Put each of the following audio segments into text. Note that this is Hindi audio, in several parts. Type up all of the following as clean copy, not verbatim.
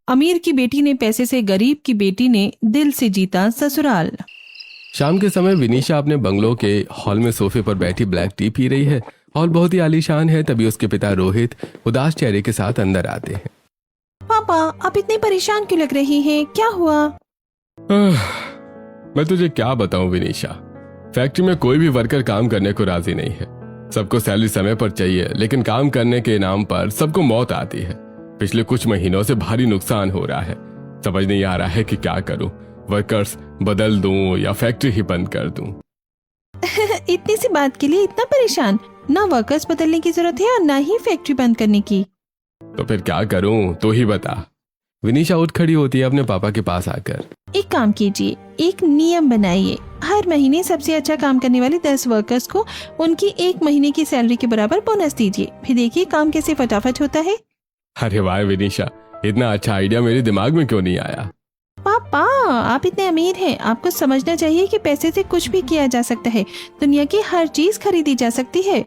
अमीर की बेटी ने पैसे से, गरीब की बेटी ने दिल से जीता ससुराल। शाम के समय विनीशा अपने बंगलो के हॉल में सोफे पर बैठी ब्लैक टी पी रही है। हॉल बहुत ही आलीशान है। तभी उसके पिता रोहित उदास चेहरे के साथ अंदर आते हैं। पापा, आप इतने परेशान क्यों लग रही हैं? क्या हुआ? मैं तुझे क्या बताऊं विनीशा, फैक्ट्री में कोई भी वर्कर काम करने को राजी नहीं है। सबको सैलरी समय पर चाहिए, लेकिन काम करने के नाम पर सबको मौत आती है। पिछले कुछ महीनों से भारी नुकसान हो रहा है। समझ नहीं आ रहा है कि क्या करूं, वर्कर्स बदल दूं या फैक्ट्री ही बंद कर दूं। इतनी सी बात के लिए इतना परेशान? ना वर्कर्स बदलने की जरूरत है और ना ही फैक्ट्री बंद करने की। तो फिर क्या करूं, तो ही बता। विनीशा उठ खड़ी होती है अपने पापा के पास आकर। एक काम कीजिए, एक नियम बनाइए। हर महीने सबसे अच्छा काम करने वाले 10 वर्कर्स को उनकी 1 महीने की सैलरी के बराबर बोनस दीजिए। फिर देखिए काम कैसे फटाफट होता है। अरे वाह विनीशा, इतना अच्छा आइडिया मेरे दिमाग में क्यों नहीं आया। पापा, आप इतने अमीर हैं, आपको समझना चाहिए कि पैसे से कुछ भी किया जा सकता है। दुनिया की हर चीज खरीदी जा सकती है।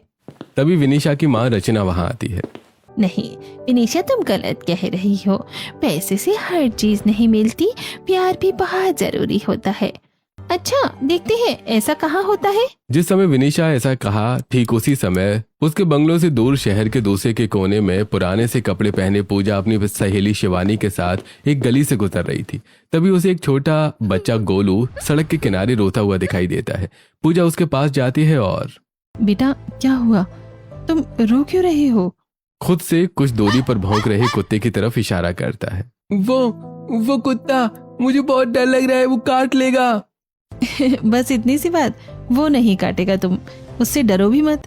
तभी विनीशा की माँ रचना वहाँ आती है। नहीं विनीशा, तुम गलत कह रही हो। पैसे से हर चीज नहीं मिलती, प्यार भी बहुत जरूरी होता है। अच्छा, देखते हैं ऐसा कहाँ होता है। जिस समय विनीशा ऐसा कहा, ठीक उसी समय उसके बंगलों से दूर शहर के दूसरे के कोने में पुराने से कपड़े पहने पूजा अपनी सहेली शिवानी के साथ एक गली से गुजर रही थी। तभी उसे एक छोटा बच्चा गोलू सड़क के किनारे रोता हुआ दिखाई देता है। पूजा उसके पास जाती है और बेटा, क्या हुआ? तुम रो क्यों रहे हो? खुद से कुछ दूरी पर भौंक रहे कुत्ते की तरफ इशारा करता है। वो कुत्ता, मुझे बहुत डर लग रहा है, वो काट लेगा। बस इतनी सी बात? वो नहीं काटेगा, तुम उससे डरो भी मत।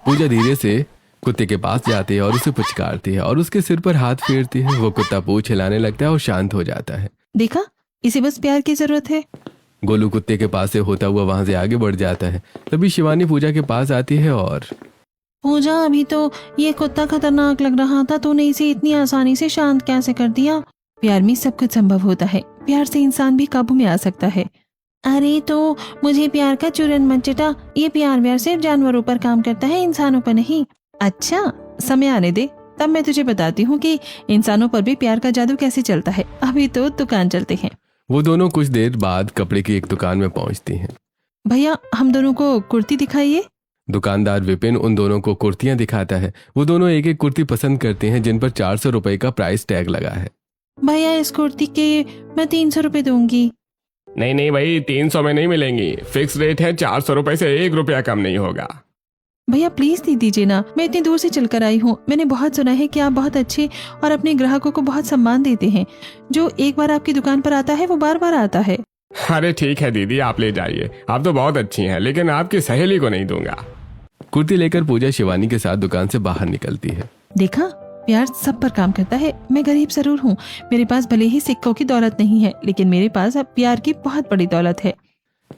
पूजा धीरे से कुत्ते के पास जाती है और उसे पुचकारती है और उसके सिर पर हाथ फेरती है। वो कुत्ता पूंछ हिलाने लगता है और शांत हो जाता है। देखा, इसे बस प्यार की जरूरत है। गोलू कुत्ते के पास से होता हुआ वहां से आगे बढ़ जाता है। तभी शिवानी पूजा के पास आती है और पूजा, अभी तो ये कुत्ता खतरनाक लग रहा था, तूने इसे इतनी आसानी से शांत कैसे कर दिया? प्यार में सब कुछ संभव होता है। प्यार से इंसान भी काबू में आ सकता है। अरे तो मुझे प्यार का चूरन मत चटा। ये प्यार सिर्फ जानवरों पर काम करता है, इंसानों पर नहीं। अच्छा, समय आने दे, तब मैं तुझे बताती हूँ कि इंसानों पर भी प्यार का जादू कैसे चलता है। अभी तो दुकान चलते हैं। वो दोनों कुछ देर बाद कपड़े की एक दुकान में पहुंचती हैं। भैया, हम दोनों को कुर्ती दिखाइए। दुकानदार विपिन उन दोनों को कुर्तियां दिखाता है। वो दोनों एक एक कुर्ती पसंद करते हैं जिन पर 400 रुपए का प्राइस टैग लगा है। भैया, इस कुर्ती के मैं 300 रुपए दूंगी। नहीं भाई, 300 में नहीं मिलेंगी। फिक्स रेट है, 400 रुपए से 1 रुपया कम नहीं होगा। भैया प्लीज दे दीजिए ना, मैं इतनी दूर से चलकर आई हूँ। मैंने बहुत सुना है कि आप बहुत अच्छे और अपने ग्राहकों को बहुत सम्मान देते हैं। जो एक बार आपकी दुकान पर आता है वो बार बार आता है। अरे ठीक है दीदी, आप ले जाइए, आप तो बहुत अच्छी हैं, लेकिन आपकी सहेली को नहीं दूंगा। कुर्ती लेकर पूजा शिवानी के साथ दुकान से बाहर निकलती है। देखा, प्यार सब पर काम करता है। मैं गरीब जरूर हूँ, मेरे पास भले ही सिक्कों की दौलत नहीं है, लेकिन मेरे पास अब प्यार की बहुत बड़ी दौलत है।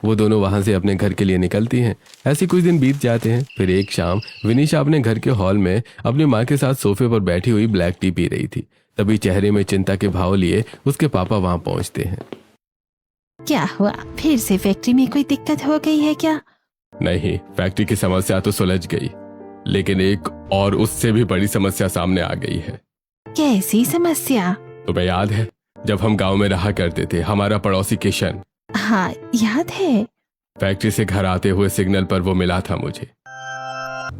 वो दोनों वहां से अपने घर के लिए निकलती हैं। ऐसे कुछ दिन बीत जाते हैं। फिर एक शाम विनीशा अपने घर के हॉल में अपनी माँ के साथ सोफे पर बैठी हुई ब्लैक टी पी रही थी। तभी चेहरे में चिंता के भाव लिए उसके पापा वहां पहुंचते हैं। क्या हुआ, फिर से फैक्ट्री में कोई दिक्कत हो गई है क्या? नहीं, फैक्ट्री की समस्या तो सुलझ गई, लेकिन एक और उससे भी बड़ी समस्या सामने आ गई है। कैसी समस्या? तुम्हें याद है जब हम गांव में रहा करते थे, हमारा पड़ोसी किशन? हाँ याद है। फैक्ट्री से घर आते हुए सिग्नल पर वो मिला था मुझे।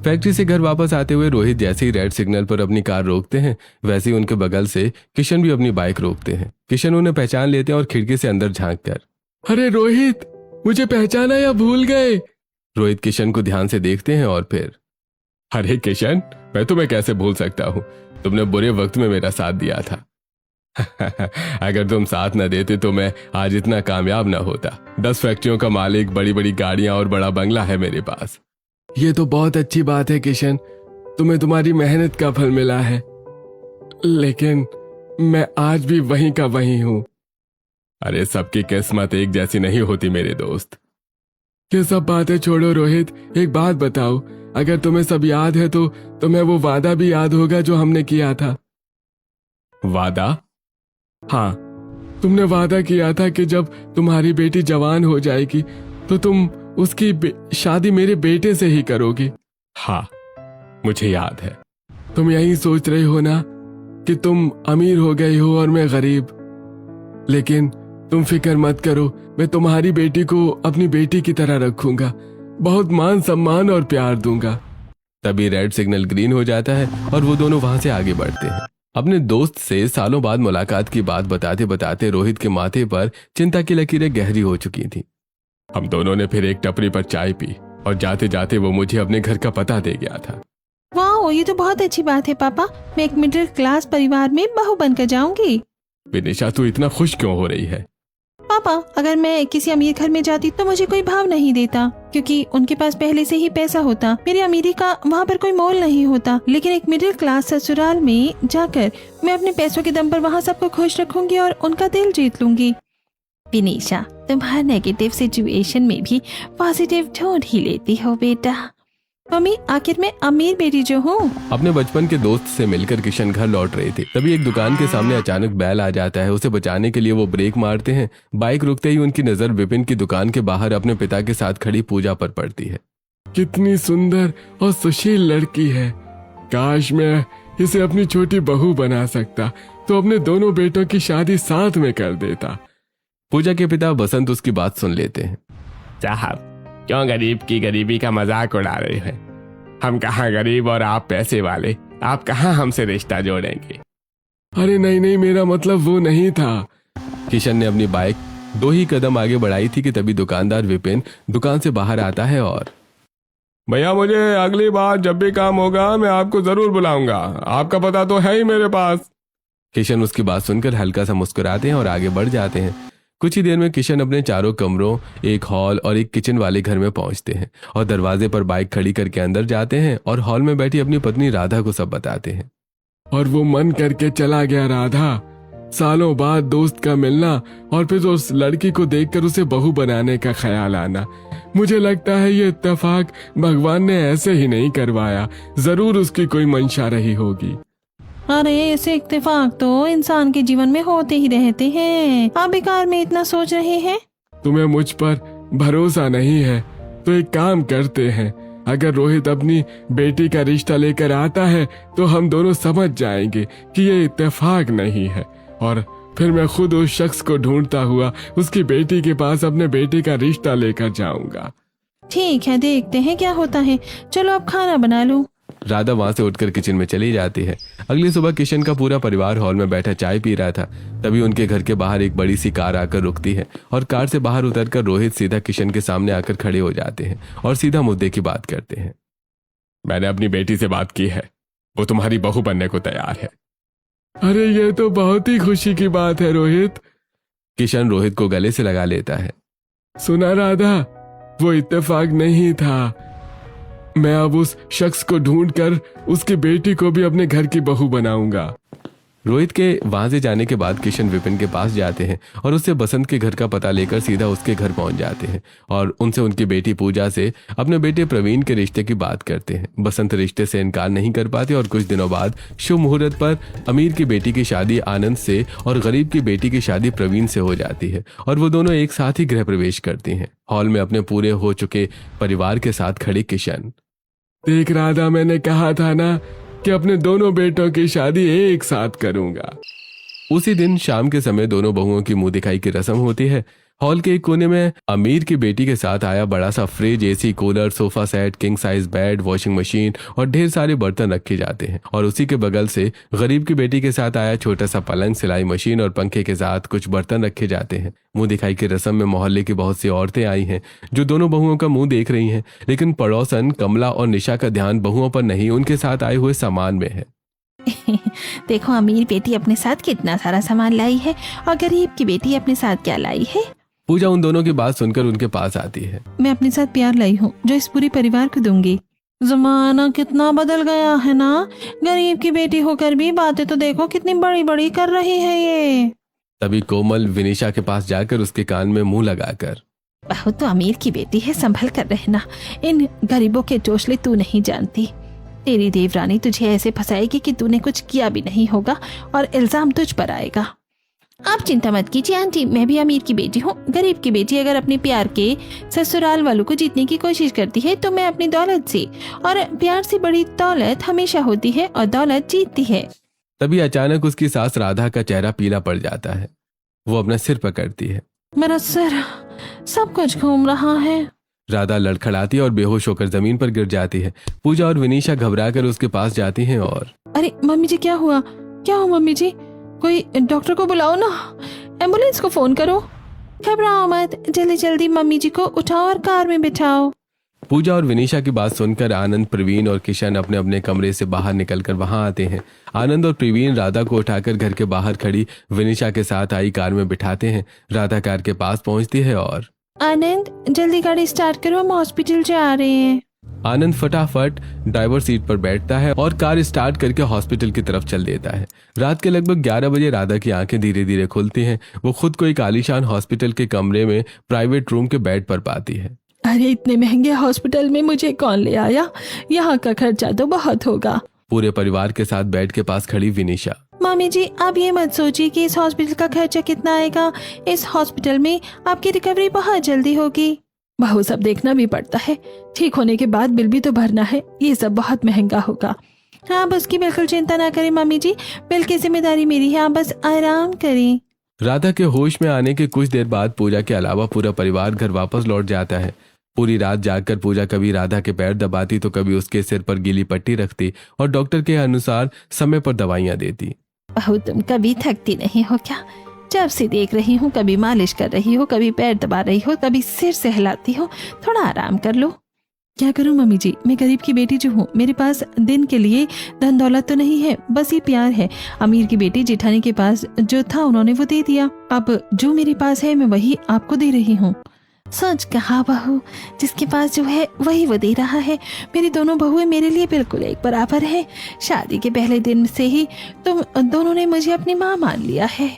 फैक्ट्री से घर वापस आते हुए रोहित जैसे ही रेड सिग्नल पर अपनी कार रोकते हैं, वैसे ही उनके बगल से किशन भी अपनी बाइक रोकते हैं। किशन उन्हें पहचान लेते हैं और खिड़की से अंदर झांक कर, अरे रोहित, मुझे पहचाना या भूल गए? रोहित किशन को ध्यान से देखते हैं और फिर, अरे किशन, मैं तुम्हें कैसे भूल सकता हूँ, तुमने बुरे वक्त में मेरा साथ दिया था। अगर तुम साथ न देते तो मैं आज इतना कामयाब ना होता। 10 फैक्ट्रियों का मालिक, बड़ी बड़ी गाड़ियां और बड़ा बंगला है मेरे पास। ये तो बहुत अच्छी बात है किशन, तुम्हें तुम्हारी मेहनत का फल मिला है, लेकिन मैं आज भी वहीं का वहीं हूं। अरे सबकी किस्मत एक जैसी नहीं होती मेरे दोस्त। ये सब बातें छोड़ो रोहित, एक बात बताओ, अगर तुम्हें सब याद है तो तुम्हें वो वादा भी याद होगा जो हमने किया था। वादा? हाँ, तुमने वादा किया था कि जब तुम्हारी बेटी जवान हो जाएगी तो तुम उसकी शादी मेरे बेटे से ही करोगे। हाँ, मुझे याद है। तुम यही सोच रहे हो ना? कि तुम अमीर हो गई हो और मैं गरीब, लेकिन तुम फिक्र मत करो, मैं तुम्हारी बेटी को अपनी बेटी की तरह रखूंगा, बहुत मान सम्मान और प्यार दूंगा। तभी रेड सिग्नल ग्रीन हो जाता है और वो दोनों वहां से आगे बढ़ते हैं। अपने दोस्त से सालों बाद मुलाकात की बात बताते बताते रोहित के माथे पर चिंता की लकीरें गहरी हो चुकी थी। हम दोनों ने फिर एक टपरी पर चाय पी और जाते जाते वो मुझे अपने घर का पता दे गया था। वाह, ये तो बहुत अच्छी बात है पापा। मैं एक मिडिल क्लास परिवार में बहू बनकर जाऊंगी। विनिशा, तू इतना खुश क्यों हो रही है? पापा, अगर मैं किसी अमीर घर में जाती तो मुझे कोई भाव नहीं देता, क्योंकि उनके पास पहले से ही पैसा होता। मेरी अमीरी का वहाँ पर कोई मोल नहीं होता। लेकिन एक मिडिल क्लास ससुराल में जाकर मैं अपने पैसों के दम पर वहाँ सबको खुश रखूंगी और उनका दिल जीत लूंगी। विनिशा, तुम हर नेगेटिव सिचुएशन में भी पॉजिटिव ढूंढ ही लेती हो बेटा। मम्मी, आखिर मैं अमीर बेटी जो हूँ। अपने बचपन के दोस्त से मिलकर किशन घर लौट रहे थे, तभी एक दुकान के सामने अचानक बैल आ जाता है। उसे बचाने के लिए वो ब्रेक मारते हैं। बाइक रुकते ही उनकी नजर विपिन की दुकान के बाहर अपने पिता के साथ खड़ी पूजा पर पड़ती है। कितनी सुंदर और सुशील लड़की है, काश मैं इसे अपनी छोटी बहू बना सकता तो अपने दोनों बेटों की शादी साथ में कर देता। पूजा के पिता बसंत उसकी बात सुन लेते हैं। साहब, क्यों गरीब की गरीबी का मजाक उड़ा रहे हैं? हम कहाँ गरीब और आप पैसे वाले, आप कहाँ हमसे रिश्ता जोड़ेंगे? अरे नहीं नहीं, मेरा मतलब वो नहीं था। किशन ने अपनी बाइक 2 ही कदम आगे बढ़ाई थी कि तभी दुकानदार विपिन दुकान से बाहर आता है और भैया, मुझे अगली बार जब भी काम होगा मैं आपको जरूर बुलाऊंगा, आपका पता तो है ही मेरे पास। किशन उसकी बात सुनकर हल्का सा मुस्कुराते हैं और आगे बढ़ जाते हैं। कुछ ही देर में किशन अपने चारों कमरों, एक हॉल और एक किचन वाले घर में पहुंचते हैं और दरवाजे पर बाइक खड़ी करके अंदर जाते हैं और हॉल में बैठी अपनी पत्नी राधा को सब बताते हैं। और वो मन करके चला गया राधा, सालों बाद दोस्त का मिलना और फिर उस लड़की को देखकर उसे बहू बनाने का ख्याल आना। मुझे लगता है ये इत्तेफाक भगवान ने ऐसे ही नहीं करवाया, जरूर उसकी कोई मंशा रही होगी। अरे, ऐसे इत्तेफाक तो इंसान के जीवन में होते ही रहते हैं। आप बेकार में इतना सोच रहे हैं। तुम्हें मुझ पर भरोसा नहीं है तो एक काम करते हैं, अगर रोहित अपनी बेटी का रिश्ता लेकर आता है तो हम दोनों समझ जाएंगे कि ये इत्तेफाक नहीं है, और फिर मैं खुद उस शख्स को ढूंढता हुआ उसकी बेटी के पास अपने बेटे का रिश्ता लेकर जाऊंगा। ठीक है, देखते हैं क्या होता है। चलो अब खाना बना लूं। राधा वहां से उठकर किचन में चली जाती है। अगली सुबह किशन का पूरा परिवार हॉल में बैठा चाय पी रहा था। तभी उनके घर के बाहर एक बड़ी सी कार आकर रुकती है और कार से बाहर उतरकर रोहित सीधा किशन के सामने आकर खड़े हो जाते हैं और सीधा मुद्दे की बात करते हैं। मैंने अपनी बेटी से बात की है, वो तुम्हारी बहू बनने को तैयार है। अरे ये तो बहुत ही खुशी की बात है रोहित। किशन रोहित को गले से लगा लेता है। सुना राधा, वो इत्तेफाक नहीं था। मैं अब उस शख्स को ढूंढकर उसकी बेटी को भी अपने घर की बहू बनाऊंगा। रोहित के वहां से जाने के बाद किशन विपिन के पास जाते हैं और उससे बसंत के घर का पता लेकर सीधा उसके घर पहुंच जाते हैं और उनसे उनकी बेटी पूजा से अपने बेटे प्रवीण के रिश्ते की बात करते हैं। बसंत रिश्ते से इनकार नहीं कर पाती और कुछ दिनों बाद शुभ मुहूर्त पर अमीर की बेटी की शादी आनंद से और गरीब की बेटी की शादी प्रवीण से हो जाती है और वो दोनों एक साथ ही गृह प्रवेश करती हैं। हॉल में अपने पूरे हो चुके परिवार के साथ खड़ी किशन। देख राधा, मैंने कहा था ना कि अपने दोनों बेटों की शादी एक साथ करूंगा। उसी दिन शाम के समय दोनों बहुओं की मुंह दिखाई की रस्म होती है। हॉल के एक कोने में अमीर की बेटी के साथ आया बड़ा सा fridge, AC, cooler, sofa set, king size bed, washing machine और ढेर सारे बर्तन रखे जाते हैं और उसी के बगल से गरीब की बेटी के साथ आया छोटा सा पलंग, सिलाई मशीन और पंखे के साथ कुछ बर्तन रखे जाते हैं। मुंह दिखाई की रस्म में मोहल्ले की बहुत सी औरतें आई हैं जो दोनों बहुओं का मुंह देख रही हैं, लेकिन पड़ोसन कमला और निशा का ध्यान बहुओं पर नहीं, उनके साथ आए हुए सामान में है। देखो, अमीर बेटी अपने साथ कितना सारा सामान लाई है और गरीब की बेटी अपने साथ क्या लाई है। पूजा उन दोनों की बात सुनकर उनके पास आती है। मैं अपने साथ प्यार लाई हूँ जो इस पूरे परिवार को दूंगी। जमाना कितना बदल गया है ना, गरीब की बेटी होकर भी बातें तो देखो कितनी बड़ी बड़ी कर रही है ये। तभी कोमल विनिशा के पास जाकर उसके कान में मुंह लगाकर, बहुत तो अमीर की बेटी है, संभल कर रहना, इन गरीबों के चोचले तू नहीं जानती। तेरी देवरानी तुझे ऐसे फंसाएगी कि तूने कुछ किया भी नहीं होगा और इल्जाम तुझ पर आएगा। आप चिंता मत कीजिए आंटी, मैं भी अमीर की बेटी हूँ। गरीब की बेटी अगर अपने प्यार के ससुराल वालों को जीतने की कोशिश करती है तो मैं अपनी दौलत से, और प्यार से बड़ी दौलत हमेशा होती है और दौलत जीतती है। तभी अचानक उसकी सास राधा का चेहरा पीला पड़ जाता है। वो अपना सिर पकड़ती है। मेरा सिर, सब कुछ घूम रहा है। राधा लड़खड़ाती है और बेहोश होकर जमीन पर गिर जाती है। पूजा और विनीशा घबराकर उसके पास जाती हैं और अरे मम्मी जी, क्या हुआ? क्या हुआ मम्मी जी? कोई डॉक्टर को बुलाओ ना, एम्बुलेंस को फोन करो। घबराओ मत, जल्दी जल्दी मम्मी जी को उठाओ और कार में बिठाओ। पूजा और विनीशा की बात सुनकर आनंद, प्रवीण और किशन अपने अपने कमरे से बाहर निकलकर वहां आते हैं। आनंद और प्रवीण राधा को उठाकर घर के बाहर खड़ी विनीशा के साथ आई कार में बिठाते हैं। राधा कार के पास पहुंचती है और आनंद, जल्दी गाड़ी स्टार्ट करो, हम हॉस्पिटल जा रहे हैं। आनंद फटाफट ड्राइवर सीट पर बैठता है और कार स्टार्ट करके हॉस्पिटल की तरफ चल देता है। रात के लगभग 11 बजे राधा की आंखें धीरे धीरे खुलती हैं। वो खुद को एक आलीशान हॉस्पिटल के कमरे में प्राइवेट रूम के बेड पर पाती है। अरे इतने महंगे हॉस्पिटल में मुझे कौन ले आया? यहाँ का खर्चा तो बहुत होगा। पूरे परिवार के साथ बेड के पास खड़ी विनीशा। मम्मी जी, आप ये मत सोचिए कि इस हॉस्पिटल का खर्चा कितना आएगा। इस हॉस्पिटल में आपकी रिकवरी बहुत जल्दी होगी। बहू, सब देखना भी पड़ता है, ठीक होने के बाद बिल भी तो भरना है। ये सब बहुत महंगा होगा। आप उसकी बिल्कुल चिंता ना करें मम्मी जी, बिल की जिम्मेदारी मेरी है, आप बस आराम करें। राधा के होश में आने के कुछ देर बाद पूजा के अलावा पूरा परिवार घर वापस लौट जाता है। पूरी रात जागकर पूजा कभी राधा के पैर दबाती तो कभी उसके सिर पर गीली पट्टी रखती और डॉक्टर के अनुसार समय पर दवाइयां देती। बहू, तुम कभी थकती नहीं हो क्या? जब से देख रही हूँ, कभी मालिश कर रही हो, कभी पैर दबा रही हो, कभी सिर सहलाती हो। थोड़ा आराम कर लो। क्या करूँ मम्मी जी, मैं गरीब की बेटी जो हूँ, मेरे पास दिन के लिए धन दौलत तो नहीं है, बस ये प्यार है। अमीर की बेटी जेठानी के पास जो था उन्होंने वो दे दिया, अब जो मेरे पास है मैं वही आपको दे रही हूँ। सच कहा बहू, जिसके पास जो है वही वो दे रहा है। मेरी दोनों बहुएं मेरे लिए बिल्कुल एक बराबर है। शादी के पहले दिन से ही तुम दोनों ने मुझे अपनी माँ मान लिया है।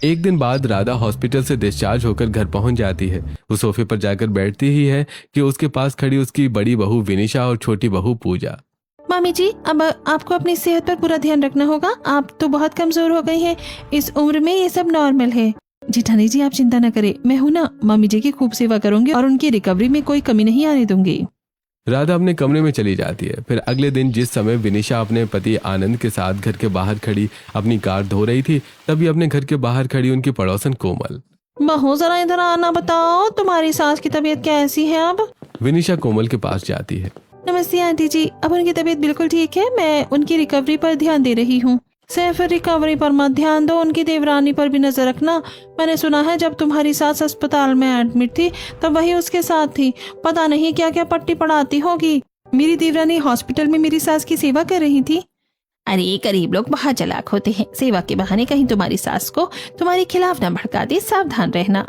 एक दिन बाद राधा हॉस्पिटल से डिस्चार्ज होकर घर पहुंच जाती है। वो सोफे पर जाकर बैठती ही है कि उसके पास खड़ी उसकी बड़ी बहू विनीशा और छोटी बहू पूजा। मामी जी, अब आपको अपनी सेहत पर पूरा ध्यान रखना होगा। आप तो बहुत कमजोर हो गई हैं। इस उम्र में ये सब नॉर्मल है। जेठानी जी, आप चिंता न करें, मैं हूं ना। मम्मी जी की खूब सेवा करूंगी और उनकी रिकवरी में कोई कमी नहीं आने दूंगी। राधा अपने कमरे में चली जाती है। फिर अगले दिन जिस समय विनीशा अपने पति आनंद के साथ घर के बाहर खड़ी अपनी कार धो रही थी, तभी अपने घर के बाहर खड़ी उनकी पड़ोसन कोमल। बहू, जरा इधर आना, बताओ तुम्हारी सास की तबीयत कैसी है अब? विनीशा कोमल के पास जाती है। नमस्ते आंटी जी, अब उनकी तबीयत बिल्कुल ठीक है। मैं उनकी रिकवरी पर ध्यान दे रही हूँ। सिर्फ रिकवरी पर मत ध्यान दो, उनकी देवरानी पर भी नजर रखना। मैंने सुना है जब तुम्हारी सास अस्पताल में एडमिट थी तब वही उसके साथ थी। पता नहीं क्या क्या पट्टी पढ़ाती होगी। मेरी देवरानी हॉस्पिटल में मेरी सास की सेवा कर रही थी। अरे गरीब लोग बहुत चालाक होते हैं। सेवा के बहाने कहीं तुम्हारी सास को तुम्हारे खिलाफ न भड़का दे, सावधान रहना।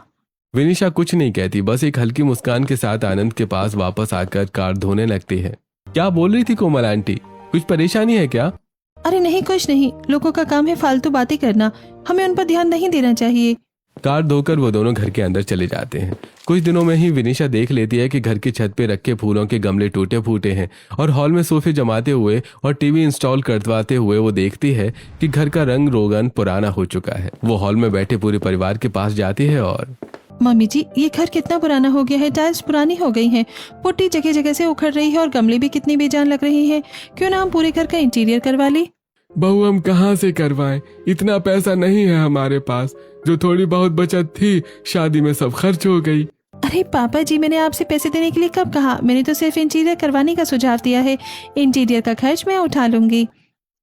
विनीशा कुछ नहीं कहती, बस एक हल्की मुस्कान के साथ आनंद के पास वापस आकर कार धोने लगती है। क्या बोल रही थी कोमल आंटी, कुछ परेशानी है क्या? अरे नहीं, कुछ नहीं। लोगों का काम है फालतू बातें करना, हमें उन पर ध्यान नहीं देना चाहिए। कार धोकर वो दोनों घर के अंदर चले जाते हैं। कुछ दिनों में ही विनीशा देख लेती है कि घर की छत पे रखे फूलों के गमले टूटे फूटे हैं और हॉल में सोफे जमाते हुए और टीवी इंस्टॉल करवाते हुए वो देखती है कि घर का रंग रोगन पुराना हो चुका है। वो हॉल में बैठे पूरे परिवार के पास जाती है और मम्मी जी, ये घर कितना पुराना हो गया है। टाइल्स पुरानी हो गई हैं, पुट्टी जगह जगह से उखड़ रही है और गमले भी कितनी बेजान लग रही हैं। क्यों ना हम पूरे घर का इंटीरियर करवा लें? बहू, हम कहाँ से करवाएं? इतना पैसा नहीं है हमारे पास। जो थोड़ी बहुत बचत थी शादी में सब खर्च हो गई। अरे पापा जी, मैंने आपसे पैसे देने के लिए कब कहा? मैंने तो सिर्फ इंटीरियर करवाने का सुझाव दिया है। इंटीरियर का खर्च मैं उठा लूंगी।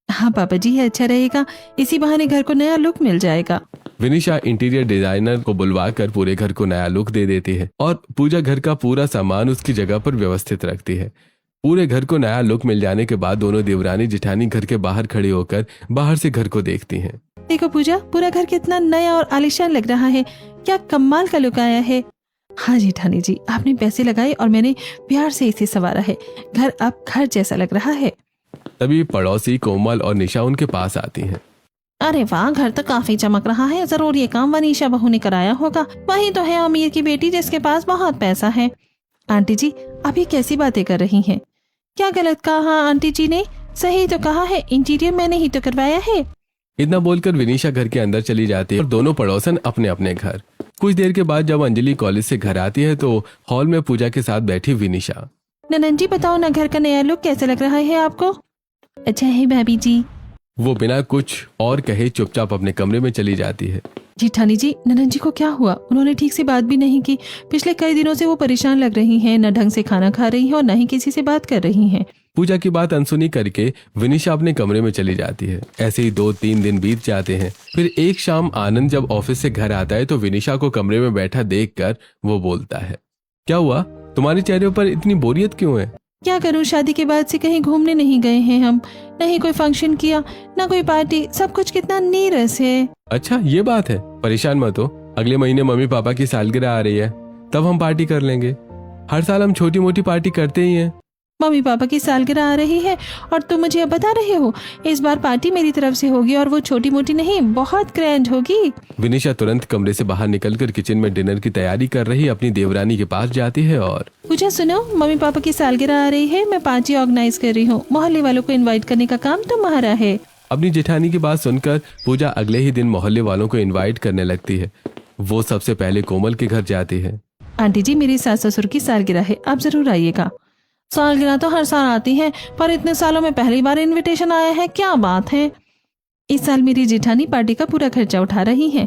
हाँ पापा जी, ये अच्छा रहेगा। इसी बहाने घर को नया लुक मिल जाएगा। विनीशा इंटीरियर डिजाइनर को बुलवाकर पूरे घर को नया लुक दे देती है और पूजा घर का पूरा सामान उसकी जगह पर व्यवस्थित रखती है। पूरे घर को नया लुक मिल जाने के बाद दोनों देवरानी जेठानी घर के बाहर खड़ी होकर बाहर से घर को देखती हैं। देखो पूजा, पूरा घर कितना नया और आलीशान लग रहा है। क्या कमाल का लुक आया है। हाँ जेठानी जी, आपने पैसे लगाए और मैंने प्यार से इसे संवारा है। घर अब घर जैसा लग रहा है। तभी पड़ोसी कोमल और निशा उनके पास आती हैं। अरे वाह, घर तो काफी चमक रहा है। जरूर ये काम वनीशा बहू ने कराया होगा। वही तो है अमीर की बेटी जिसके पास बहुत पैसा है। आंटी जी, अभी कैसी बातें कर रही हैं? क्या गलत कहा आंटी जी ने? सही तो कहा है, इंटीरियर मैंने ही तो करवाया है। इतना बोलकर विनीशा घर के अंदर चली जाती है और दोनों पड़ोसन अपने अपने घर। कुछ देर के बाद जब अंजलि कॉलेज से घर आती है तो हॉल में पूजा के साथ बैठी विनीशा। ननन जी, बताओ ना, घर का नया लुक कैसा लग रहा है आपको? अच्छा है भाभी जी। वो बिना कुछ और कहे चुपचाप अपने कमरे में चली जाती है। जेठानी जी, ननद जी को क्या हुआ? उन्होंने ठीक से बात भी नहीं की। पिछले कई दिनों से वो परेशान लग रही हैं, न ढंग से खाना खा रही हैं और न ही किसी से बात कर रही हैं। पूजा की बात अनसुनी करके विनिशा अपने कमरे में चली जाती है। ऐसे ही 2-3 दिन बीत जाते हैं। फिर एक शाम आनंद जब ऑफिस से घर आता है तो विनिशा को कमरे में बैठा देखकर वो बोलता है, क्या हुआ, तुम्हारे चेहरे पर इतनी बोरियत क्यों है? क्या करूं, शादी के बाद से कहीं घूमने नहीं गए हैं हम, न ही कोई फंक्शन किया, न कोई पार्टी, सब कुछ कितना नीरस है। अच्छा ये बात है, परेशान मत हो, अगले महीने मम्मी पापा की सालगिरह आ रही है, तब हम पार्टी कर लेंगे। हर साल हम छोटी मोटी पार्टी करते ही हैं। मम्मी पापा की सालगिरह आ रही है और तुम मुझे अब बता रहे हो इस बार पार्टी मेरी तरफ से होगी और वो छोटी मोटी नहीं, बहुत ग्रैंड होगी। विनिशा तुरंत कमरे से बाहर निकलकर किचन में डिनर की तैयारी कर रही अपनी देवरानी के पास जाती है और पूजा सुनो, मम्मी पापा की सालगिरह आ रही है, मैं पार्टी ऑर्गेनाइज कर रही हूँ, मोहल्ले वालों को इन्वाइट करने का काम तुम्हारा है। अपनी जेठानी की बात सुनकर पूजा अगले ही दिन मोहल्ले वालों को इन्वाइट करने लगती है। वो सबसे पहले कोमल के घर जाती है। आंटी जी, मेरी सास ससुर की सालगिरह है, आप जरूर आइएगा। सालगिरह तो हर साल आती है, पर इतने सालों में पहली बार इनविटेशन आया है, क्या बात है। इस साल मेरी जेठानी पार्टी का पूरा खर्चा उठा रही है।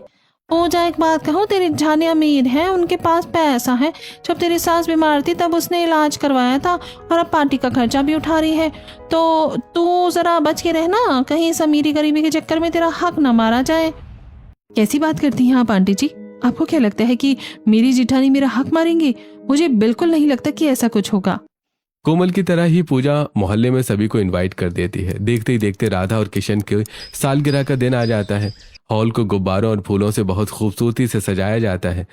पूजा, एक बात कहूँ, तेरी जेठानी अमीर है, उनके पास पैसा है। जब तेरी सास बीमार थी तब उसने इलाज करवाया था और अब पार्टी का खर्चा भी उठा रही है। तो तू जरा बच के रहना, कहीं इस अमीरी गरीबी के चक्कर में तेरा हक न मारा जाए। कैसी बात करती हैं आप आंटी जी? आपको क्या लगता है कि मेरी जेठानी मेरा हक मारेंगी? मुझे बिल्कुल नहीं लगता कि ऐसा कुछ होगा। कोमल की तरह ही पूजा मोहल्ले में सभी को इनवाइट कर देती है। देखते ही देखते राधा और किशन के सालगिरह का दिन आ जाता है। हॉल को गुब्बारों और फूलों से बहुत खूबसूरती से सजाया जाता है।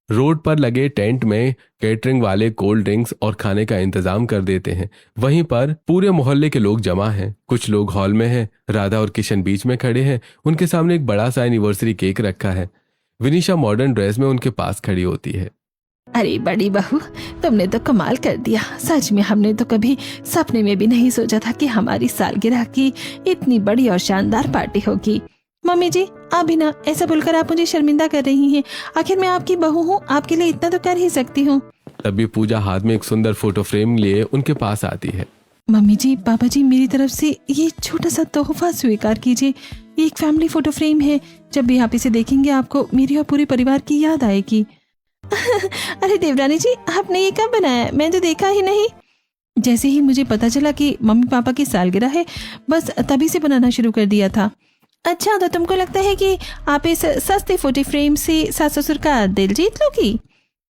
रोड पर लगे टेंट में कैटरिंग वाले कोल्ड ड्रिंक्स और खाने का इंतजाम कर देते हैं। वहीं पर पूरे मोहल्ले के लोग जमा हैं। कुछ लोग हॉल में हैं, राधा और किशन बीच में खड़े हैं। उनके सामने एक बड़ा सा एनिवर्सरी केक रखा है। विनिशा मॉडर्न ड्रेस में उनके पास खड़ी होती है। अरे बड़ी बहू, तुमने तो कमाल कर दिया। सच में हमने तो कभी सपने में भी नहीं सोचा था कि हमारी सालगिरह की इतनी बड़ी और शानदार पार्टी होगी। मम्मी जी, अभी ना ऐसा बोलकर आप मुझे शर्मिंदा कर रही हैं। आखिर मैं आपकी बहू हूँ, आपके लिए इतना तो कर ही सकती हूँ। तभी पूजा हाथ में एक सुंदर फोटो फ्रेम लिए उनके पास आती है। मम्मी जी, पापा जी, मेरी तरफ से ये छोटा सा तोहफा स्वीकार कीजिए। ये एक फैमिली फोटो फ्रेम है। जब भी आप इसे देखेंगे आपको मेरी और पूरे परिवार की याद आएगी। अरे देवरानी जी, आपने ये कब बनाया? मैं तो देखा ही नहीं। जैसे ही मुझे पता चला कि मम्मी पापा की सालगिरह है, बस तभी से बनाना शुरू कर दिया था। अच्छा, तो तुमको लगता है कि आप इस सस्ते फोटो फ्रेम से सास ससुर का दिल जीत लोगी?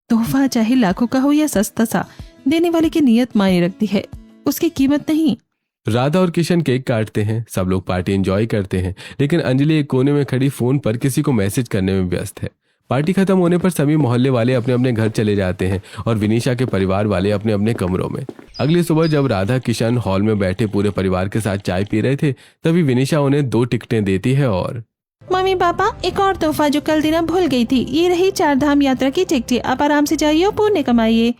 तोहफा चाहे लाखों का हो या सस्ता सा, देने वाले की नीयत मायने रखती है, उसकी कीमत नहीं। राधा और किशन केक काटते हैं। सब लोग पार्टी एंजॉय करते हैं, लेकिन अंजलि एक कोने में खड़ी फोन पर किसी को मैसेज करने में व्यस्त है। पार्टी खत्म होने पर सभी मोहल्ले वाले अपने अपने घर चले जाते हैं और विनिशा के परिवार वाले अपने अपने कमरों में। अगली सुबह जब राधा किशन हॉल में बैठे पूरे परिवार के साथ चाय पी रहे थे, तभी विनिशा उन्हें 2 टिकटें देती है और मम्मी पापा, एक और तोहफा जो कल देना भूल गई थी, ये रही 4 धाम यात्रा की टिकटें। आप आराम से जाइए और पुण्य कमाइए।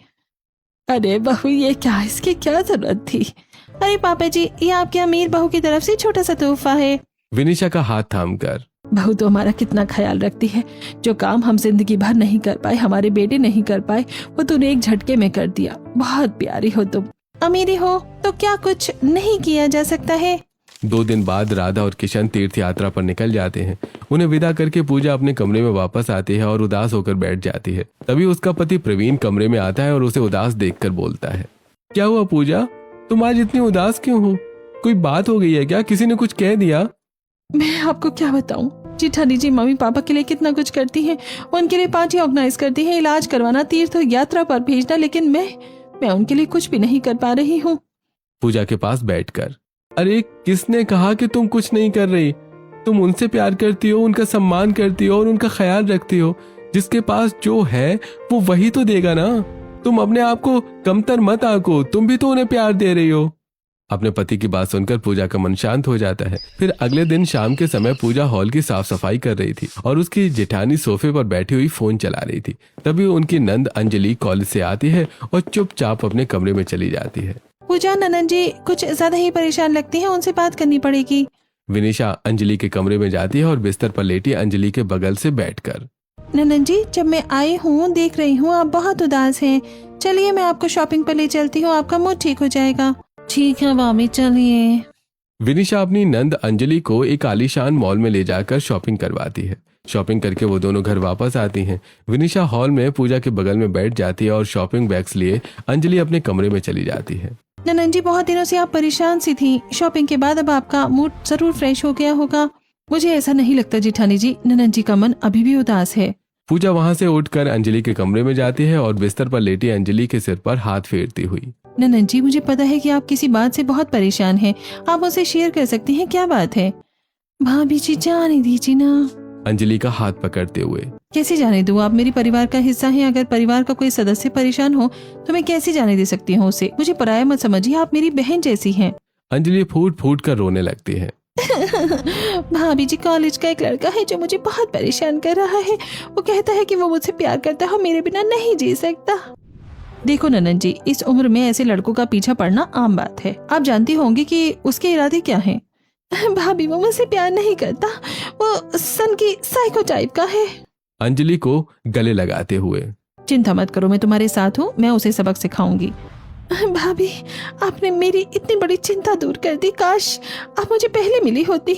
अरे बहू, ये क्या, इसकी क्या जरूरत थी? अरे पापा जी, ये आपके अमीर बहू की तरफ से छोटा सा तोहफा है। विनिशा का हाथ थामकर, बहू तो हमारा कितना ख्याल रखती है। जो काम हम जिंदगी भर नहीं कर पाए, हमारे बेटे नहीं कर पाए, वो तूने एक झटके में कर दिया। बहुत प्यारी हो तुम। अमीरी हो तो क्या कुछ नहीं किया जा सकता है? 2 दिन बाद राधा और किशन तीर्थ यात्रा पर निकल जाते हैं। उन्हें विदा करके पूजा अपने कमरे में वापस आती है और उदास होकर बैठ जाती है। तभी उसका पति प्रवीण कमरे में आता है और उसे उदास देखकर बोलता है, क्या हुआ पूजा, तुम आज इतनी उदास क्यों हो? कोई बात हो गई है क्या? किसी ने कुछ कह दिया? मैं आपको क्या बताऊं, जेठानी जी मम्मी पापा के लिए कितना कुछ करती हैं। उनके लिए पार्टी ऑर्गेनाइज करती हैं, इलाज करवाना, तीर्थ यात्रा पर भेजना, लेकिन मैं उनके लिए कुछ भी नहीं कर पा रही हूँ। पूजा के पास बैठकर, अरे किसने कहा कि तुम कुछ नहीं कर रही? तुम उनसे प्यार करती हो, उनका सम्मान करती हो और उनका ख्याल रखती हो। जिसके पास जो है वो वही तो देगा ना। तुम अपने आप को कमतर मत आंको, तुम भी तो उन्हें प्यार दे रही हो। अपने पति की बात सुनकर पूजा का मन शांत हो जाता है। फिर अगले दिन शाम के समय पूजा हॉल की साफ सफाई कर रही थी और उसकी जेठानी सोफे पर बैठी हुई फोन चला रही थी। तभी उनकी नंद अंजलि कॉलेज से आती है और चुपचाप अपने कमरे में चली जाती है। पूजा, ननद जी कुछ ज्यादा ही परेशान लगती हैं, उनसे बात करनी पड़ेगी। विनिशा अंजलि के कमरे में जाती है और बिस्तर पर लेटी अंजलि के बगल से बैठकर, ननद जी, जब मैं आई हूँ देख रही हूँ आप बहुत उदास हैं। चलिए मैं आपको शॉपिंग पर ले चलती हूँ, आपका मूड ठीक हो जाएगा। ठीक है भाभी, चलिए। विनिशा अपनी नंद अंजलि को एक आलीशान मॉल में ले जाकर शॉपिंग करवाती है। शॉपिंग करके वो दोनों घर वापस आती हैं। विनिशा हॉल में पूजा के बगल में बैठ जाती है और शॉपिंग बैग्स लिए अंजलि अपने कमरे में चली जाती है। ननन जी, बहुत दिनों से आप परेशान सी थी। शॉपिंग के बाद अब आपका मूड जरूर फ्रेश हो गया होगा। मुझे ऐसा नहीं लगता जेठानी जी, ननन जी का मन अभी भी उदास है। पूजा वहां से उठकर अंजलि के कमरे में जाती है और बिस्तर पर लेटी अंजलि के सिर पर हाथ फेरती हुई। ननन जी, मुझे पता है कि आप किसी बात से बहुत परेशान हैं। आप मुझसे शेयर कर सकती हैं, क्या बात है? भाभी जी जाने दीजिए ना। अंजलि का हाथ पकड़ते हुए। कैसे जाने दूं? आप मेरी परिवार का हिस्सा हैं। अगर परिवार का कोई सदस्य परेशान हो तो मैं कैसे जाने दे सकती हूँ उसे? मुझे पराया मत समझिए, आप मेरी बहन जैसी हैं। अंजलि फूट फूट कर रोने लगती है। भाभी जी, कॉलेज का एक लड़का है जो मुझे बहुत परेशान कर रहा है। वो कहता है कि वो मुझसे प्यार करता है और मेरे बिना नहीं जी सकता। देखो ननन जी, इस उम्र में ऐसे लड़कों का पीछा पड़ना आम बात है। आप जानती होंगी कि उसके इरादे क्या हैं। भाभी, वो मुझसे प्यार नहीं करता। वो सन की साइको टाइप का है। अंजलि को गले लगाते हुए। चिंता मत करो, मैं तुम्हारे साथ हूँ। मैं उसे सबक सिखाऊंगी। भाभी, आपने मेरी इतनी बड़ी चिंता दूर कर दी। काश आप मुझे पहले मिली होती।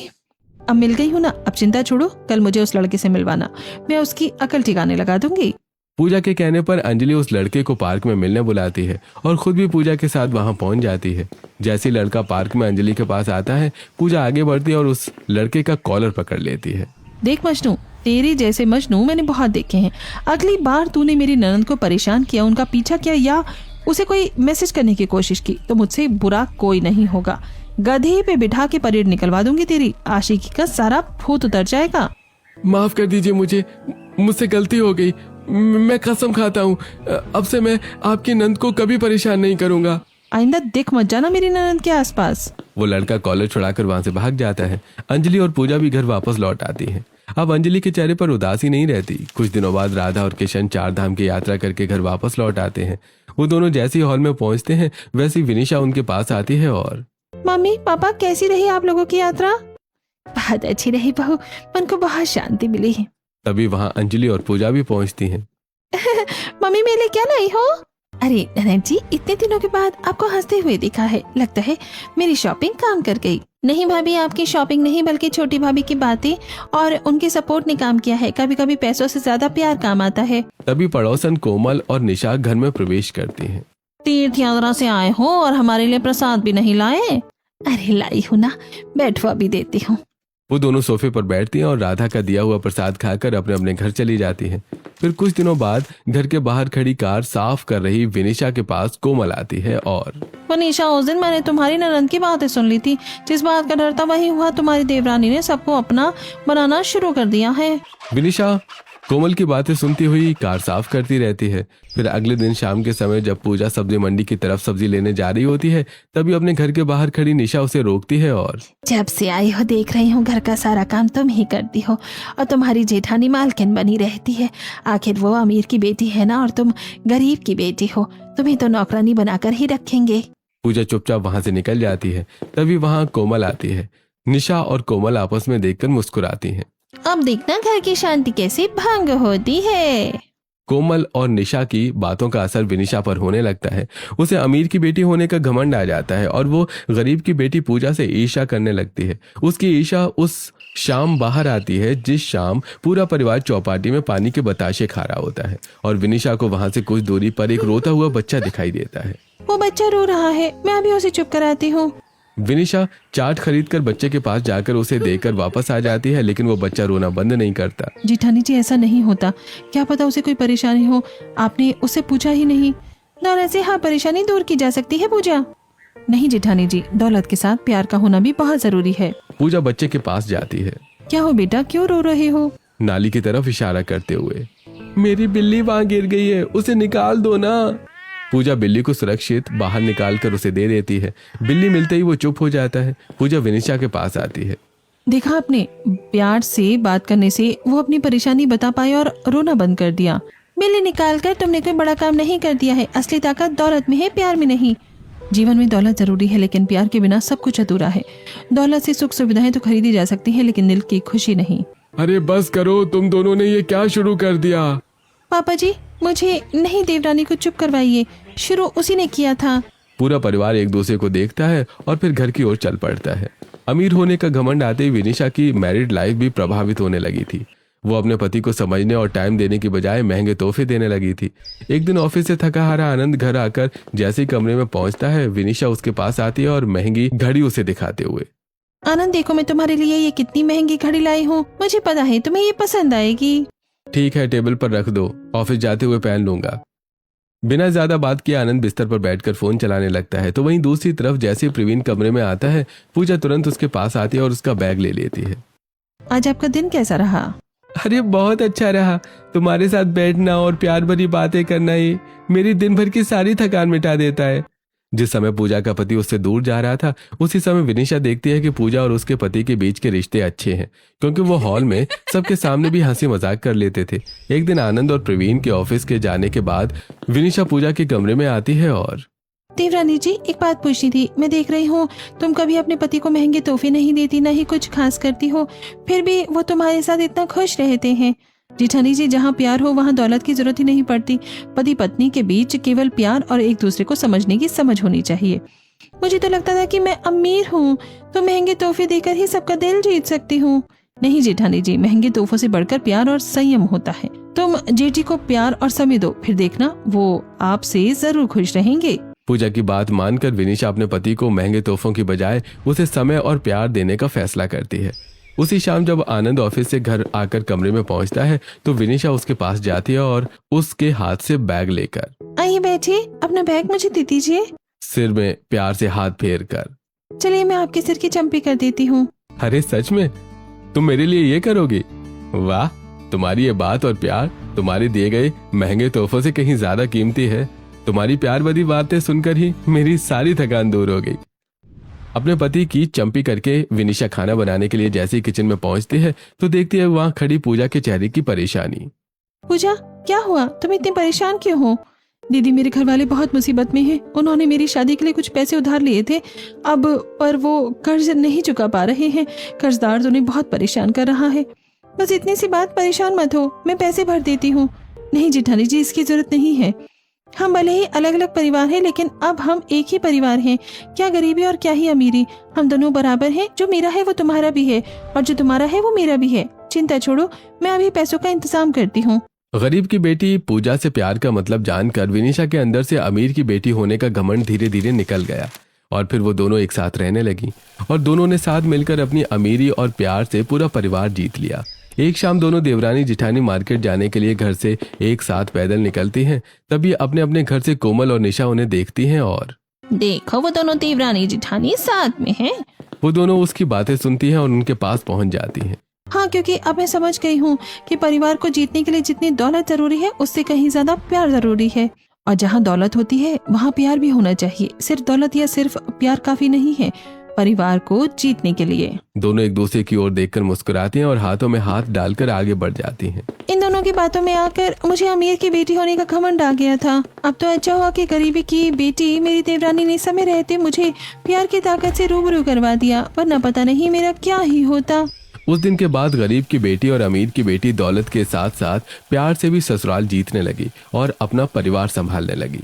अब मिल गई हूँ ना, अब चिंता छोड़ो। कल मुझे उस लड़के से मिलवाना, मैं उसकी अकल ठिकाने लगा दूंगी। पूजा के कहने पर अंजलि उस लड़के को पार्क में मिलने बुलाती है और खुद भी पूजा के साथ वहां पहुंच जाती है। जैसे लड़का पार्क में अंजलि के पास आता है, पूजा आगे बढ़ती है और उस लड़के का कॉलर पकड़ लेती है। देख मजनू, तेरे जैसे मजनू मैंने बहुत देखे हैं। अगली बार तूने मेरी ननद को परेशान किया, उनका पीछा किया या उसे कोई मैसेज करने की कोशिश की तो मुझसे बुरा कोई नहीं होगा। गधे पे बिठा के परेड निकलवा दूंगी तेरी। आशिकी का सारा भूत उतर जाएगा। माफ कर दीजिए, मुझसे गलती हो गई। मैं कसम खाता हूँ, अब से मैं आपकी नंद को कभी परेशान नहीं करूंगा। आइंदा दिख मत जाना मेरी ननद के आसपास। वो लड़का कॉलर छुड़ाकर वहां से भाग जाता है। अंजलि और पूजा भी घर वापस लौट आती हैं। अब अंजलि के चेहरे पर उदासी नहीं रहती। कुछ दिनों बाद राधा और किशन 4 धाम की यात्रा करके घर वापस लौट आते हैं। वो दोनों जैसे ही हॉल में पहुंचते हैं वैसे विनिशा उनके पास आती है और मम्मी पापा, कैसी रही आप लोगों की यात्रा? बहुत अच्छी रही बहू, मन को बहुत शांति मिली है। तभी वहां अंजलि और पूजा भी पहुंचती हैं। मम्मी मेरे लिए क्या लाई हो? अरे ननद जी, इतने दिनों के बाद आपको हंसते हुए दिखा है। लगता है मेरी शॉपिंग काम कर गई। नहीं भाभी, आपकी शॉपिंग नहीं बल्कि छोटी भाभी की बातें और उनके सपोर्ट ने काम किया है। कभी कभी पैसों से ज्यादा प्यार काम आता है। तभी पड़ोसन कोमल और निशा घर में प्रवेश करती हैं। तीर्थ यात्रा से आए हो और हमारे लिए प्रसाद भी नहीं लाए? अरे लाई हूँ ना, बैठवा भी देती हूँ। वो दोनों सोफे पर बैठती हैं और राधा का दिया हुआ प्रसाद खाकर अपने अपने घर चली जाती हैं। फिर कुछ दिनों बाद घर के बाहर खड़ी कार साफ कर रही विनिशा के पास कोमल आती है और विनिशा, उस दिन मैंने तुम्हारी ननद की बातें सुन ली थी। जिस बात का डर था वही हुआ। तुम्हारी देवरानी ने सबको अपना बनाना शुरू कर दिया है। विनिशा कोमल की बातें सुनती हुई कार साफ करती रहती है। फिर अगले दिन शाम के समय जब पूजा सब्जी मंडी की तरफ सब्जी लेने जा रही होती है, तभी अपने घर के बाहर खड़ी निशा उसे रोकती है और जब से आई हो देख रही हूँ घर का सारा काम तुम ही करती हो और तुम्हारी जेठानी मालकिन बनी रहती है। आखिर वो अमीर की बेटी है ना और तुम गरीब की बेटी हो, तुम्हें तो नौकरानी बनाकर ही रखेंगे। पूजा चुपचाप वहां से निकल जाती है। तभी वहां कोमल आती है। निशा और कोमल आपस में देखकर मुस्कुराती हैं। अब देखना घर की शांति कैसे भंग होती है। कोमल और निशा की बातों का असर विनिशा पर होने लगता है। उसे अमीर की बेटी होने का घमंड आ जाता है और वो गरीब की बेटी पूजा से ईर्ष्या करने लगती है। उसकी ईर्ष्या उस शाम बाहर आती है जिस शाम पूरा परिवार चौपाटी में पानी के बताशे खा रहा होता है और विनिशा को वहां से कुछ दूरी पर एक रोता हुआ बच्चा दिखाई देता है। वो बच्चा रो रहा है, मैं अभी उसे चुप कराती हूँ। विनिशा चाट खरीदकर बच्चे के पास जाकर उसे देकर वापस आ जाती है, लेकिन वो बच्चा रोना बंद नहीं करता। जेठानी जी, ऐसा नहीं होता। क्या पता उसे कोई परेशानी हो, आपने उससे पूछा ही नहीं। दौलत से हाँ परेशानी दूर की जा सकती है पूजा। नहीं जेठानी जी, दौलत के साथ प्यार का होना भी बहुत जरूरी है। पूजा बच्चे के पास जाती है। क्या हो बेटा, क्यों रो रहे हो? नाली की तरफ इशारा करते हुए। मेरी बिल्ली वहां गिर गई है, उसे निकाल दो ना। पूजा बिल्ली को सुरक्षित बाहर निकालकर उसे दे देती है। बिल्ली मिलते ही वो चुप हो जाता है। पूजा विनिशा के पास आती है। देखा आपने, प्यार से बात करने से वो अपनी परेशानी बता पाए और रोना बंद कर दिया। बिल्ली निकालकर तुमने कोई बड़ा काम नहीं कर दिया है। असली ताकत दौलत में है, प्यार में नहीं। जीवन में दौलत जरूरी है लेकिन प्यार के बिना सब कुछ अधूरा है। दौलत से सुख सुविधाएं तो खरीदी जा सकती है लेकिन दिल की खुशी नहीं। अरे बस करो, तुम दोनों ने ये क्या शुरू कर दिया? पापा जी, मुझे नहीं, देवरानी को चुप करवाइए। शुरू उसी ने किया था। पूरा परिवार एक दूसरे को देखता है और फिर घर की ओर चल पड़ता है। अमीर होने का घमंड आते ही विनिशा की मैरिड लाइफ भी प्रभावित होने लगी थी। वो अपने पति को समझने और टाइम देने की बजाय महंगे तोहफे देने लगी थी। एक दिन ऑफिस से थका हारा आनंद घर आकर जैसे ही कमरे में पहुंचता है, विनिशा उसके पास आती है और महंगी घड़ी उसे दिखाते हुए, आनंद देखो, मैं तुम्हारे लिए ये कितनी महंगी घड़ी लाई हूँ, मुझे पता है तुम्हें ये पसंद आएगी। ठीक है, टेबल पर रख दो, ऑफिस जाते हुए पहन लूंगा। बिना ज्यादा बात किए आनंद बिस्तर पर बैठकर फोन चलाने लगता है। तो वहीं दूसरी तरफ जैसे प्रवीण कमरे में आता है, पूजा तुरंत उसके पास आती है और उसका बैग ले लेती है। आज आपका दिन कैसा रहा? अरे बहुत अच्छा रहा, तुम्हारे साथ बैठना और प्यार भरी बातें करना ही मेरी दिन भर की सारी थकान मिटा देता है। जिस समय पूजा का पति उससे दूर जा रहा था, उसी समय विनिशा देखती है कि पूजा और उसके पति के बीच के रिश्ते अच्छे हैं, क्योंकि वो हॉल में सबके सामने भी हंसी मजाक कर लेते थे। एक दिन आनंद और प्रवीण के ऑफिस के जाने के बाद विनिशा पूजा के कमरे में आती है और, देवरानी जी, एक बात पूछनी थी। मैं देख रही हूँ तुम कभी अपने पति को महंगे तोहफे नहीं देती, न ही कुछ खास करती हो, फिर भी वो तुम्हारे साथ इतना खुश रहते हैं। जेठानी जी, जहाँ प्यार हो वहाँ दौलत की जरूरत ही नहीं पड़ती। पति पत्नी के बीच केवल प्यार और एक दूसरे को समझने की समझ होनी चाहिए। मुझे तो लगता था कि मैं अमीर हूँ तो महंगे तोहफे देकर ही सबका दिल जीत सकती हूँ। नहीं जेठानी जी, महंगे तोहफों से बढ़कर प्यार और संयम होता है। तुम जेठी को प्यार और समय दो, फिर देखना वो आपसे जरूर खुश रहेंगे। पूजा की बात मानकर विनिशा अपने पति को महंगे तोहफों की बजाय उसे समय और प्यार देने का फैसला करती है। उसी शाम जब आनंद ऑफिस से घर आकर कमरे में पहुंचता है, तो विनिशा उसके पास जाती है और उसके हाथ से बैग लेकर, आइए बैठिए, अपना बैग मुझे दे दीजिए, सिर में प्यार से हाथ फेर कर। चलिए मैं आपके सिर की चंपी कर देती हूँ। अरे सच में तुम मेरे लिए ये करोगी? वाह, तुम्हारी ये बात और प्यार तुम्हारे दिए गए महंगे तोहफों से कहीं ज्यादा कीमती है। तुम्हारी प्यार भरी बातें सुनकर ही मेरी सारी थकान दूर हो गई। अपने पति की चंपी करके विनिशा खाना बनाने के लिए जैसे ही किचन में पहुंचती है, तो देखती है वहां खड़ी पूजा के चेहरे की परेशानी। पूजा, क्या हुआ? तुम इतनी परेशान क्यों हो? दीदी, मेरे घर वाले बहुत मुसीबत में हैं। उन्होंने मेरी शादी के लिए कुछ पैसे उधार लिए थे, अब पर वो कर्ज नहीं चुका पा रहे हैं। कर्जदार तो उन्हें बहुत परेशान कर रहा है। बस इतनी सी बात, परेशान मत हो, मैं पैसे भर देती हूँ। नहीं जेठानी जी, इसकी जरूरत नहीं है। हम भले ही अलग अलग परिवार हैं, लेकिन अब हम एक ही परिवार हैं। क्या गरीबी और क्या ही अमीरी, हम दोनों बराबर हैं। जो मेरा है वो तुम्हारा भी है, और जो तुम्हारा है वो मेरा भी है। चिंता छोड़ो, मैं अभी पैसों का इंतजाम करती हूँ। गरीब की बेटी पूजा से प्यार का मतलब जानकर विनिशा के अंदर से अमीर की बेटी होने का घमंड धीरे धीरे निकल गया, और फिर वो दोनों एक साथ रहने लगी और दोनों ने साथ मिलकर अपनी अमीरी और प्यार से पूरा परिवार जीत लिया। एक शाम दोनों देवरानी जिठानी मार्केट जाने के लिए घर से एक साथ पैदल निकलती हैं। तभी अपने अपने घर से कोमल और निशा उन्हें देखती हैं और, देखो वो दोनों देवरानी जिठानी साथ में हैं। वो दोनों उसकी बातें सुनती हैं और उनके पास पहुंच जाती हैं। हाँ, क्योंकि अब मैं समझ गई हूँ कि परिवार को जीतने के लिए जितनी दौलत जरूरी है, उससे कहीं ज्यादा प्यार जरूरी है। और जहाँ दौलत होती है वहाँ प्यार भी होना चाहिए। सिर्फ दौलत या सिर्फ प्यार काफी नहीं है परिवार को जीतने के लिए। दोनों एक दूसरे की ओर देखकर मुस्कुराती हैं और हाथों में हाथ डालकर आगे बढ़ जाती हैं। इन दोनों की बातों में आकर मुझे अमीर की बेटी होने का घमंड आ गया था। अब तो अच्छा हुआ कि गरीबी की बेटी मेरी देवरानी ने समय रहते मुझे प्यार की ताकत से रूबरू करवा दिया, वरना पता नहीं मेरा क्या ही होता। उस दिन के बाद गरीब की बेटी और अमीर की बेटी दौलत के साथ साथ प्यार से भी ससुराल जीतने लगी और अपना परिवार संभालने लगी।